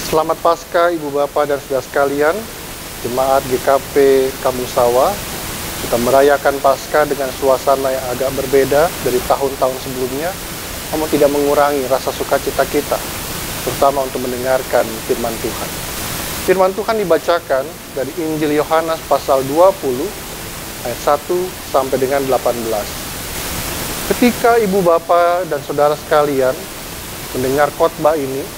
Selamat Paskah Ibu Bapak dan Saudara sekalian, Jemaat GKP Kampung Sawah. Kita merayakan Paskah dengan suasana yang agak berbeda dari tahun-tahun sebelumnya, namun tidak mengurangi rasa sukacita kita, terutama untuk mendengarkan firman Tuhan. Firman Tuhan dibacakan dari Injil Yohanes pasal 20 ayat 1 sampai dengan 18. Ketika ibu bapak dan saudara sekalian mendengar khotbah ini,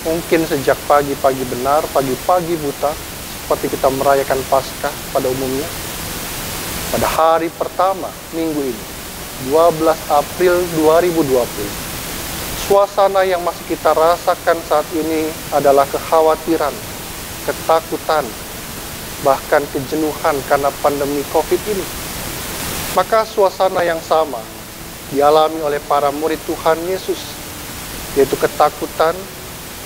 mungkin sejak pagi-pagi benar, pagi-pagi buta, seperti kita merayakan Paskah pada umumnya, pada hari pertama minggu ini, 12 April 2020, suasana yang masih kita rasakan saat ini adalah kekhawatiran, ketakutan, bahkan kejenuhan karena pandemi COVID ini. Maka suasana yang sama dialami oleh para murid Tuhan Yesus, yaitu ketakutan,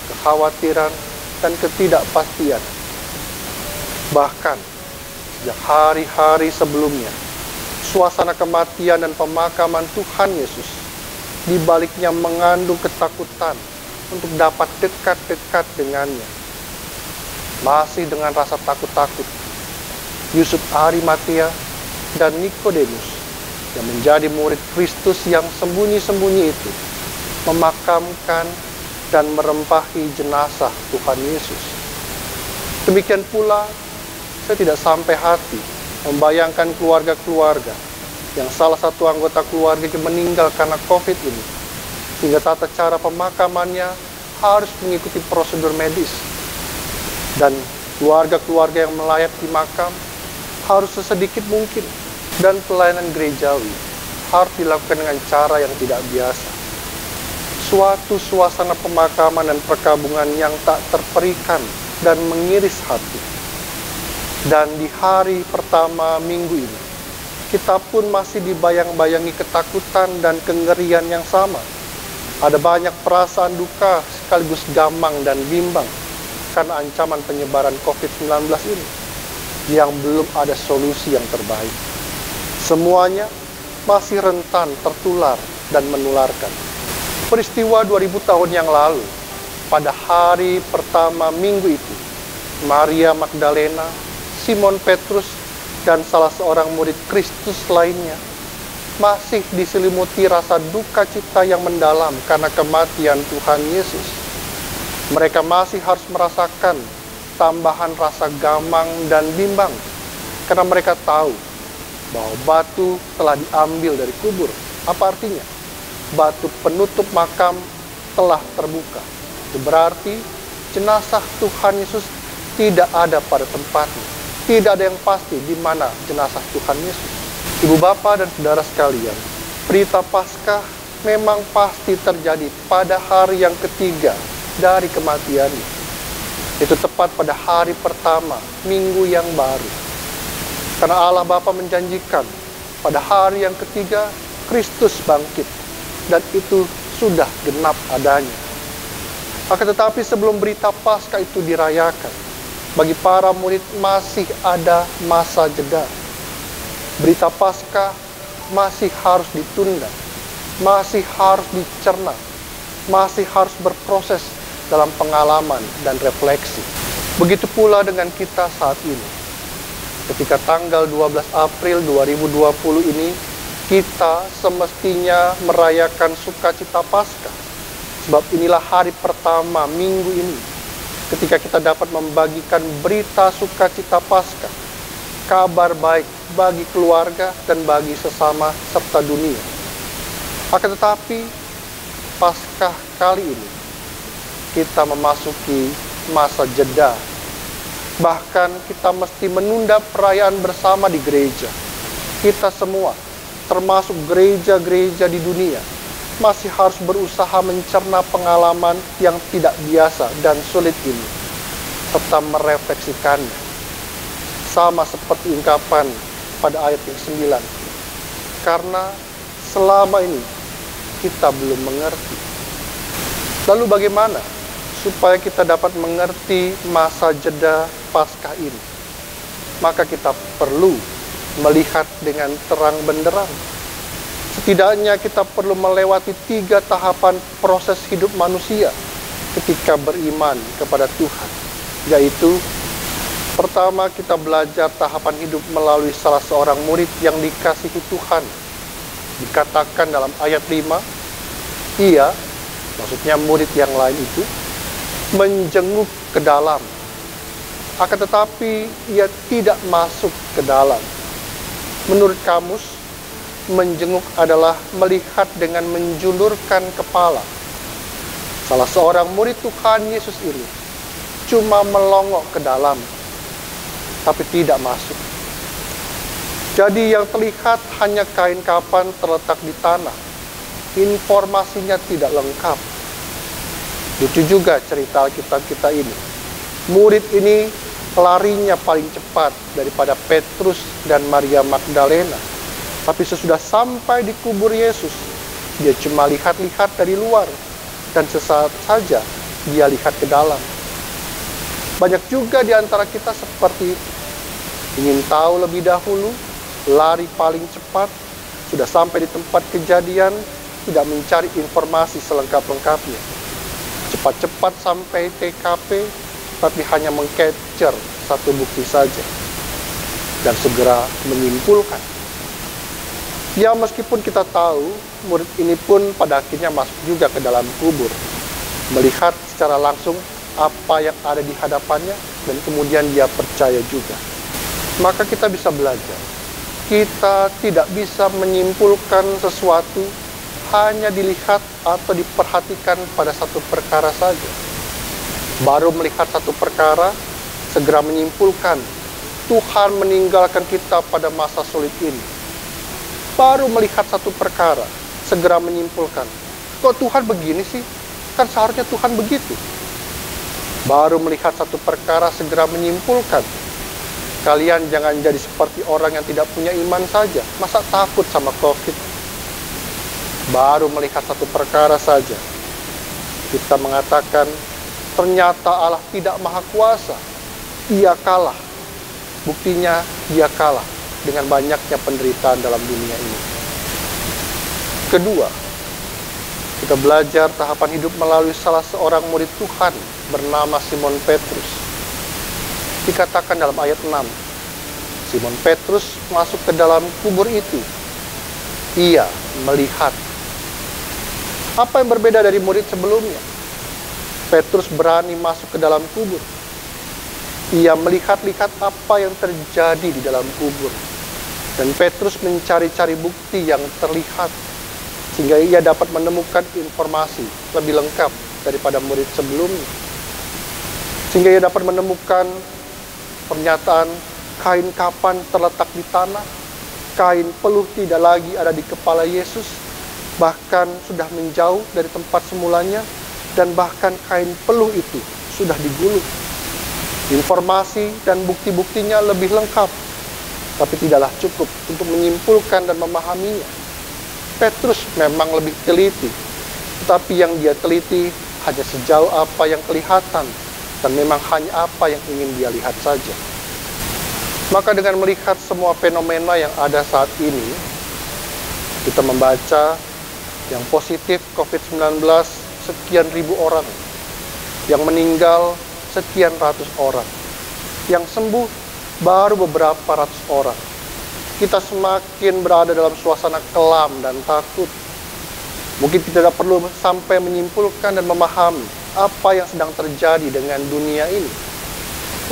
kekhawatiran, dan ketidakpastian. Bahkan sejak hari-hari sebelumnya, suasana kematian dan pemakaman Tuhan Yesus di baliknya mengandung ketakutan untuk dapat dekat-dekat dengannya. Masih dengan rasa takut-takut, Yusuf Arimatea dan Nikodemus yang menjadi murid Kristus yang sembunyi-sembunyi itu memakamkan dan merempahi jenazah Tuhan Yesus. Demikian pula, saya tidak sampai hati membayangkan keluarga-keluarga yang salah satu anggota keluarganya meninggal karena COVID ini, sehingga tata cara pemakamannya harus mengikuti prosedur medis, dan keluarga-keluarga yang melayat di makam harus sesedikit mungkin, dan pelayanan gerejawi harus dilakukan dengan cara yang tidak biasa. Suatu suasana pemakaman dan perkabungan yang tak terperikan dan mengiris hati. Dan di hari pertama minggu ini, kita pun masih dibayang-bayangi ketakutan dan kengerian yang sama. Ada banyak perasaan duka sekaligus gamang dan bimbang karena ancaman penyebaran COVID-19 ini yang belum ada solusi yang terbaik. Semuanya masih rentan tertular dan menularkan. Peristiwa 2000 tahun yang lalu, pada hari pertama minggu itu, Maria Magdalena, Simon Petrus, dan salah seorang murid Kristus lainnya masih diselimuti rasa duka cita yang mendalam karena kematian Tuhan Yesus. Mereka masih harus merasakan tambahan rasa gamang dan bimbang karena mereka tahu bahwa batu telah diambil dari kubur. Apa artinya? Batu penutup makam telah terbuka. Itu berarti jenazah Tuhan Yesus tidak ada pada tempatnya. Tidak ada yang pasti di mana jenazah Tuhan Yesus. Ibu bapak dan saudara sekalian, berita Paskah memang pasti terjadi pada hari yang ketiga dari kematiannya. Itu tepat pada hari pertama minggu yang baru. Karena Allah Bapa menjanjikan pada hari yang ketiga Kristus bangkit, dan itu sudah genap adanya. Akan tetapi sebelum berita Paskah itu dirayakan, bagi para murid masih ada masa jeda. Berita Paskah masih harus ditunda, masih harus dicerna, masih harus berproses dalam pengalaman dan refleksi. Begitu pula dengan kita saat ini. Ketika tanggal 12 April 2020 ini, kita semestinya merayakan sukacita Paskah. Sebab inilah hari pertama minggu ini, ketika kita dapat membagikan berita sukacita Paskah, kabar baik bagi keluarga dan bagi sesama serta dunia. Akan tetapi, Paskah kali ini, kita memasuki masa jeda. Bahkan kita mesti menunda perayaan bersama di gereja. Kita semua, termasuk gereja-gereja di dunia, masih harus berusaha mencerna pengalaman yang tidak biasa dan sulit ini, serta merefleksikannya. Sama seperti ungkapan pada ayat yang 9. Karena selama ini kita belum mengerti. Lalu bagaimana supaya kita dapat mengerti masa jeda Paskah ini? Maka kita perlu melihat dengan terang benderang. Setidaknya kita perlu melewati 3 tahapan proses hidup manusia ketika beriman kepada Tuhan, yaitu pertama kita belajar tahapan hidup melalui salah seorang murid yang dikasihi Tuhan. Dikatakan dalam ayat 5, ia, maksudnya murid yang lain itu, menjenguk ke dalam. Akan tetapi ia tidak masuk ke dalam. Menurut kamus, menjenguk adalah melihat dengan menjulurkan kepala. Salah seorang murid Tuhan Yesus ini cuma melongok ke dalam, tapi tidak masuk. Jadi yang terlihat hanya kain kapan terletak di tanah. Informasinya tidak lengkap. Lucu juga cerita Alkitab kita ini. Murid ini larinya paling cepat daripada Petrus dan Maria Magdalena. Tapi sesudah sampai di kubur Yesus, dia cuma lihat-lihat dari luar. Dan sesaat saja dia lihat ke dalam. Banyak juga di antara kita seperti itu. Ingin tahu lebih dahulu, lari paling cepat, sudah sampai di tempat kejadian, tidak mencari informasi selengkap-lengkapnya. Cepat-cepat sampai TKP, tapi hanya meng-capture satu bukti saja. Dan segera menyimpulkan. Ya, meskipun kita tahu, murid ini pun pada akhirnya masuk juga ke dalam kubur. Melihat secara langsung apa yang ada di hadapannya, dan kemudian dia percaya juga. Maka kita bisa belajar. Kita tidak bisa menyimpulkan sesuatu hanya dilihat atau diperhatikan pada satu perkara saja. Baru melihat satu perkara, segera menyimpulkan Tuhan meninggalkan kita pada masa sulit ini. Baru melihat satu perkara, segera menyimpulkan, kok Tuhan begini sih? Kan seharusnya Tuhan begitu. Baru melihat satu perkara, segera menyimpulkan, kalian jangan jadi seperti orang yang tidak punya iman saja. Masa takut sama COVID? Baru melihat satu perkara saja, kita mengatakan, ternyata Allah tidak maha kuasa. Ia kalah. Buktinya dia kalah dengan banyaknya penderitaan dalam dunia ini. Kedua, kita belajar tahapan hidup melalui salah seorang murid Tuhan bernama Simon Petrus. Dikatakan dalam ayat 6, Simon Petrus masuk ke dalam kubur itu. Ia melihat. Apa yang berbeda dari murid sebelumnya? Petrus berani masuk ke dalam kubur. Ia melihat-lihat apa yang terjadi di dalam kubur. Dan Petrus mencari-cari bukti yang terlihat, sehingga ia dapat menemukan informasi lebih lengkap daripada murid sebelumnya. Sehingga ia dapat menemukan pernyataan kain kapan terletak di tanah, kain peluh tidak lagi ada di kepala Yesus, bahkan sudah menjauh dari tempat semulanya, dan bahkan kain peluh itu sudah digulung. Informasi dan bukti-buktinya lebih lengkap, tapi tidaklah cukup untuk menyimpulkan dan memahaminya. Petrus memang lebih teliti, tetapi yang dia teliti hanya sejauh apa yang kelihatan, dan memang hanya apa yang ingin dia lihat saja. Maka dengan melihat semua fenomena yang ada saat ini, kita membaca yang positif COVID-19 sekian ribu orang, yang meninggal sekian ratus orang, yang sembuh baru beberapa ratus orang. Kita semakin berada dalam suasana kelam dan takut. Mungkin kita tidak perlu sampai menyimpulkan dan memahami apa yang sedang terjadi dengan dunia ini.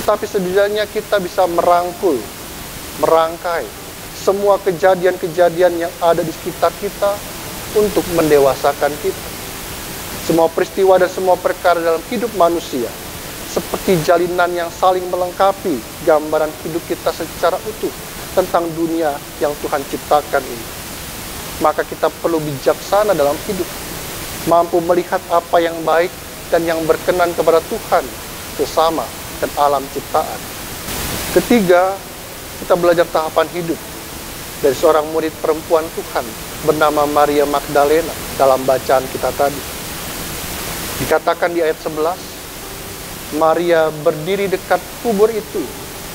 Tetapi setidaknya kita bisa merangkul, merangkai semua kejadian-kejadian yang ada di sekitar kita untuk mendewasakan kita. Semua peristiwa dan semua perkara dalam hidup manusia seperti jalinan yang saling melengkapi gambaran hidup kita secara utuh tentang dunia yang Tuhan ciptakan ini. Maka kita perlu bijaksana dalam hidup, mampu melihat apa yang baik dan yang berkenan kepada Tuhan, sesama, dan alam ciptaan. Ketiga, kita belajar tahapan hidup dari seorang murid perempuan Tuhan bernama Maria Magdalena dalam bacaan kita tadi. Dikatakan di ayat 11, Maria berdiri dekat kubur itu,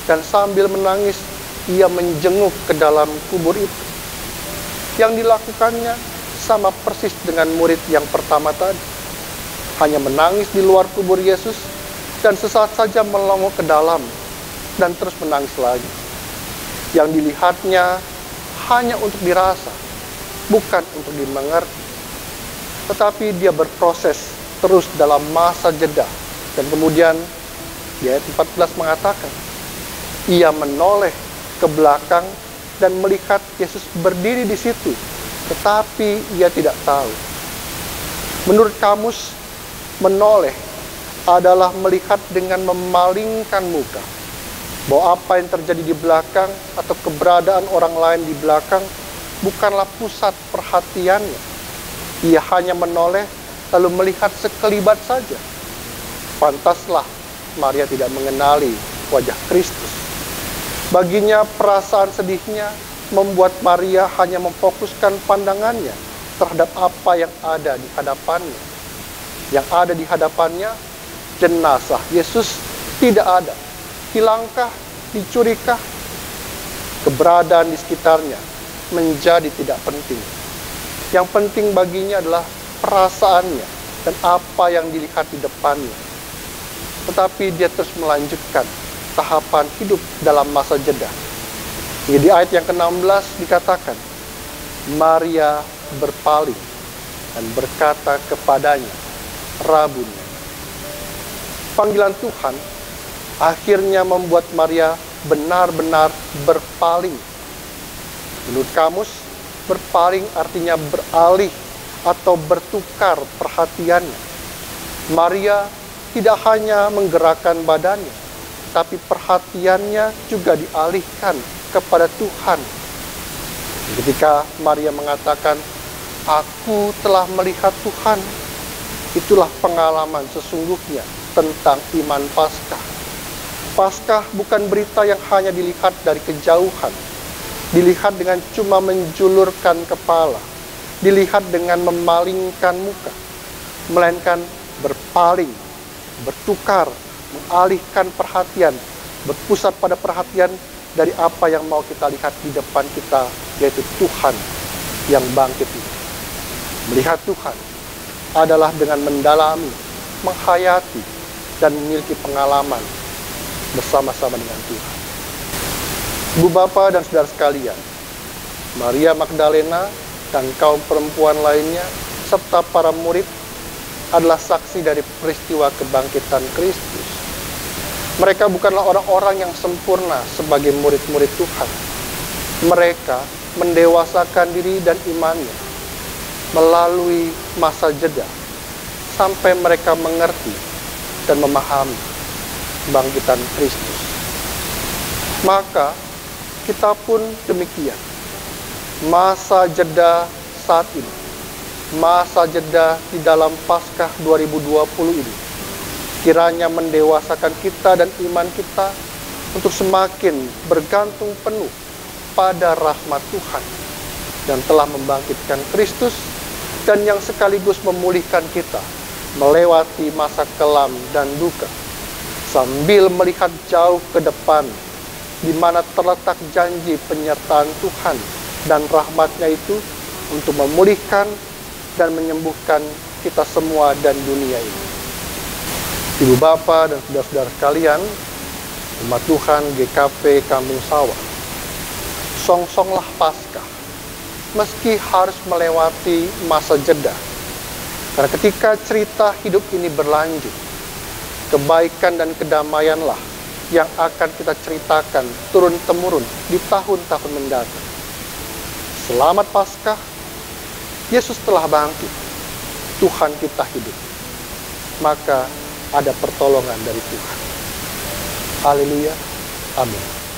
dan sambil menangis, ia menjenguk ke dalam kubur itu. Yang dilakukannya sama persis dengan murid yang pertama tadi. hanya menangis di luar kubur Yesus dan sesaat saja melongo ke dalam dan terus menangis lagi. Yang dilihatnya hanya untuk dirasa, bukan untuk dimengerti. Tetapi dia berproses terus dalam masa jeda. Dan kemudian di ayat 14 mengatakan, ia menoleh ke belakang dan melihat Yesus berdiri di situ, tetapi ia tidak tahu. Menurut kamus, menoleh adalah melihat dengan memalingkan muka. Bahwa apa yang terjadi di belakang atau keberadaan orang lain di belakang bukanlah pusat perhatiannya. Ia hanya menoleh lalu melihat sekelibat saja. Pantaslah Maria tidak mengenali wajah Kristus. Baginya perasaan sedihnya membuat Maria hanya memfokuskan pandangannya terhadap apa yang ada di hadapannya. Yang ada di hadapannya, jenazah Yesus tidak ada. Hilangkah, dicurikah? Keberadaan di sekitarnya menjadi tidak penting. Yang penting baginya adalah perasaannya dan apa yang dilihat di depannya. Tetapi dia terus melanjutkan tahapan hidup dalam masa jeda. Hingga di ayat yang ke-16 dikatakan, Maria berpaling dan berkata kepadanya, Rabuni. Panggilan Tuhan akhirnya membuat Maria benar-benar berpaling. Menurut kamus, berpaling artinya beralih atau bertukar perhatiannya. Maria tidak hanya menggerakkan badannya, tapi perhatiannya juga dialihkan kepada Tuhan. Ketika Maria mengatakan, aku telah melihat Tuhan, itulah pengalaman sesungguhnya tentang iman Paskah. Paskah bukan berita yang hanya dilihat dari kejauhan, dilihat dengan cuma menjulurkan kepala, dilihat dengan memalingkan muka, melainkan berpaling, bertukar, mengalihkan perhatian, berpusat pada perhatian dari apa yang mau kita lihat di depan kita, yaitu Tuhan yang bangkit itu. Melihat Tuhan adalah dengan mendalami, menghayati, dan memiliki pengalaman bersama-sama dengan Tuhan. Ibu Bapa dan saudara sekalian, Maria Magdalena dan kaum perempuan lainnya, serta para murid adalah saksi dari peristiwa kebangkitan Kristus. Mereka bukanlah orang-orang yang sempurna sebagai murid-murid Tuhan. Mereka mendewasakan diri dan imannya melalui masa jeda sampai mereka mengerti dan memahami kebangkitan Kristus. Maka kita pun demikian. Masa jeda saat ini, masa jeda di dalam Paskah 2020 ini, kiranya mendewasakan kita dan iman kita untuk semakin bergantung penuh pada rahmat Tuhan yang telah membangkitkan Kristus dan yang sekaligus memulihkan kita melewati masa kelam dan duka sambil melihat jauh ke depan di mana terletak janji penyertaan Tuhan dan rahmat-Nya itu untuk memulihkan dan menyembuhkan kita semua dan dunia ini. Ibu Bapa dan saudara-saudara sekalian, umat Tuhan GKP Kampung Sawah, song-songlah Paskah, meski harus melewati masa jeda. Karena ketika cerita hidup ini berlanjut, kebaikan dan kedamaianlah yang akan kita ceritakan turun-temurun di tahun-tahun mendatang. Selamat Paskah, Yesus telah bangkit, Tuhan kita hidup. Maka ada pertolongan dari Tuhan. Haleluya. Amin.